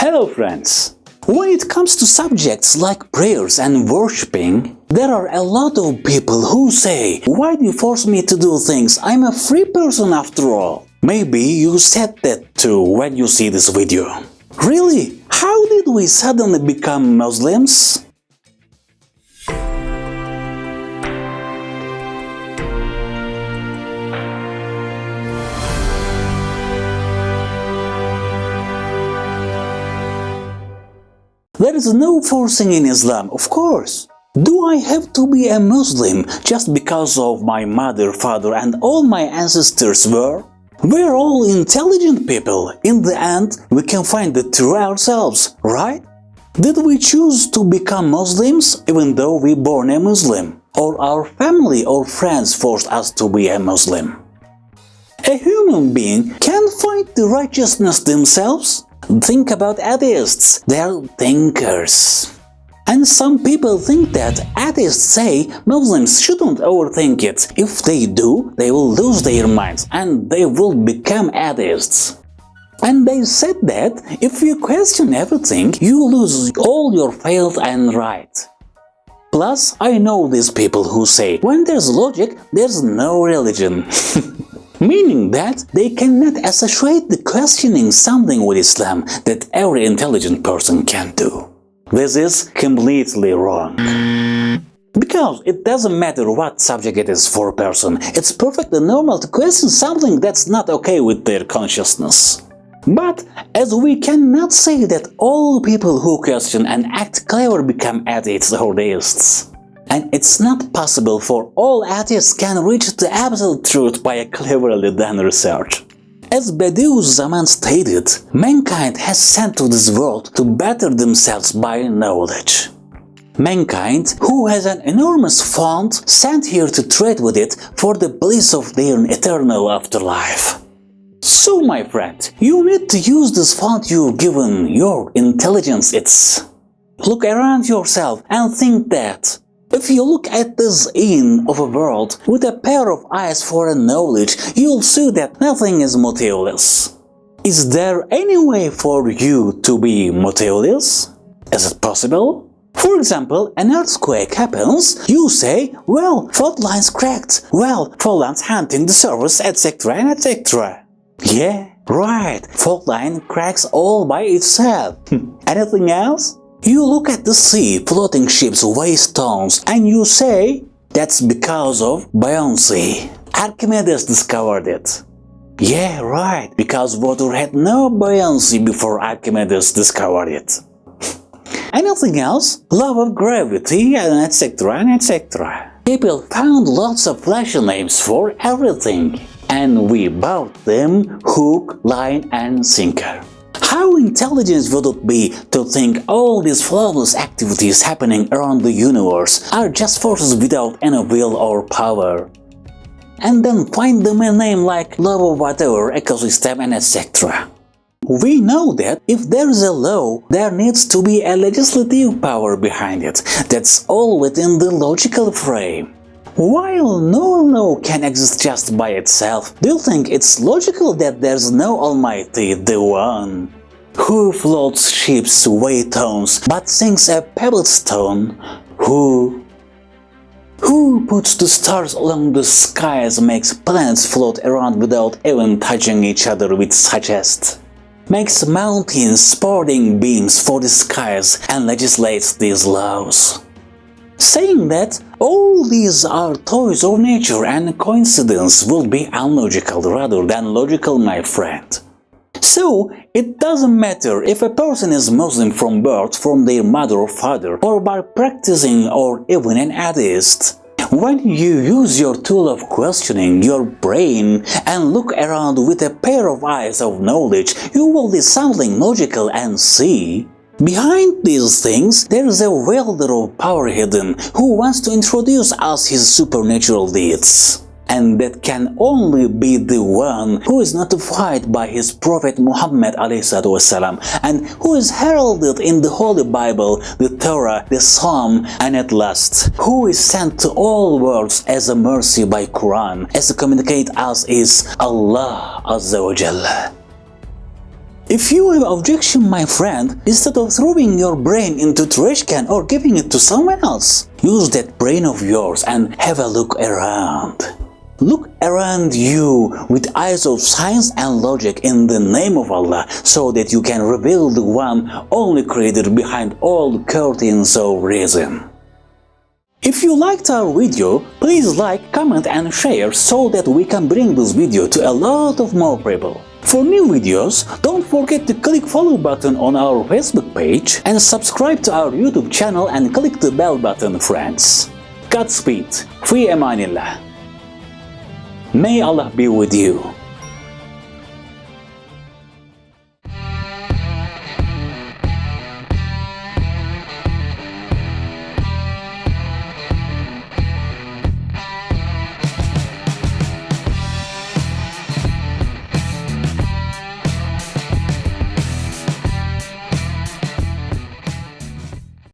Hello friends! When it comes to subjects like prayers and worshipping, there are a lot of people who say, "Why do you force me to do things? I'm a free person after all." Maybe you said that too when you see this video. Really? How did we suddenly become Muslims? There is no forcing in Islam, of course. Do I have to be a Muslim just because of my mother, father and all my ancestors were? We're all intelligent people. In the end, we can find the truth ourselves, right? Did we choose to become Muslims even though we born a Muslim? Or our family or friends forced us to be a Muslim? A human being can find the righteousness themselves. Think about atheists, they're thinkers. And some people think that atheists say Muslims shouldn't overthink it. If they do, they will lose their minds and they will become atheists. And they said that if you question everything, you lose all your faith and right. Plus, I know these people who say when there's logic, there's no religion. Meaning that they cannot associate the questioning something with Islam that every intelligent person can do. This is completely wrong. Because it doesn't matter what subject it is for a person, it's perfectly normal to question something that's not okay with their consciousness. But as we cannot say that all people who question and act clever become atheists or deists. And it's not possible for all atheists can reach the absolute truth by a cleverly done research. As Abdussamet stated, mankind has sent to this world to better themselves by knowledge. Mankind, who has an enormous fund, sent here to trade with it for the bliss of their eternal afterlife. So my friend, you need to use this fund you've given your intelligence. Look around yourself and think that if you look at this inn of a world with a pair of eyes for a knowledge, you'll see that nothing is motiveless. Is there any way for you to be motiveless? Is it possible? For example, an earthquake happens, you say, well, fault lines cracked, well, fault lines hunting the surface, etc. and etc. Yeah, right, fault line cracks all by itself. Anything else? You look at the sea, floating ships weigh stones, and you say, that's because of buoyancy. Archimedes discovered it. Yeah, right, because water had no buoyancy before Archimedes discovered it. Anything else? Law of gravity, and etc. and etc. People found lots of flashy names for everything, and we bought them hook, line and sinker. How intelligent would it be to think all these flawless activities happening around the universe are just forces without any will or power? And then find them a name like law of whatever, ecosystem and etc. We know that if there is a law, there needs to be a legislative power behind it. That's all within the logical frame. While no law can exist just by itself, do you think it's logical that there's no Almighty, the One, who floats ships weigh tons but sinks a pebbled stone, who puts the stars along the skies, makes planets float around without even touching each other with suggest, makes mountains sporting beams for the skies and legislates these laws. Saying that all these are toys of nature and coincidence will be unlogical rather than logical, my friend. So, it doesn't matter if a person is Muslim from birth, from their mother or father, or by practicing or even an atheist. When you use your tool of questioning, your brain, and look around with a pair of eyes of knowledge, you will see something logical and see. Behind these things, there is a wielder of power hidden who wants to introduce us his supernatural deeds. And that can only be the one who is notified by his Prophet Muhammad ﷺ and who is heralded in the Holy Bible, the Torah, the Psalm, and at last, who is sent to all worlds as a mercy by Quran, as to communicate us is Allah Azza wa Jalla. If you have objection, my friend, instead of throwing your brain into trash can or giving it to someone else, use that brain of yours and have a look around. Look around you with eyes of science and logic in the name of Allah, so that you can reveal the one only creator behind all the curtains of reason. If you liked our video, please like, comment and share so that we can bring this video to a lot of more people. For new videos, don't forget to click follow button on our Facebook page and subscribe to our YouTube channel and click the bell button, friends. Godspeed. Fi emanillah. May Allah be with you.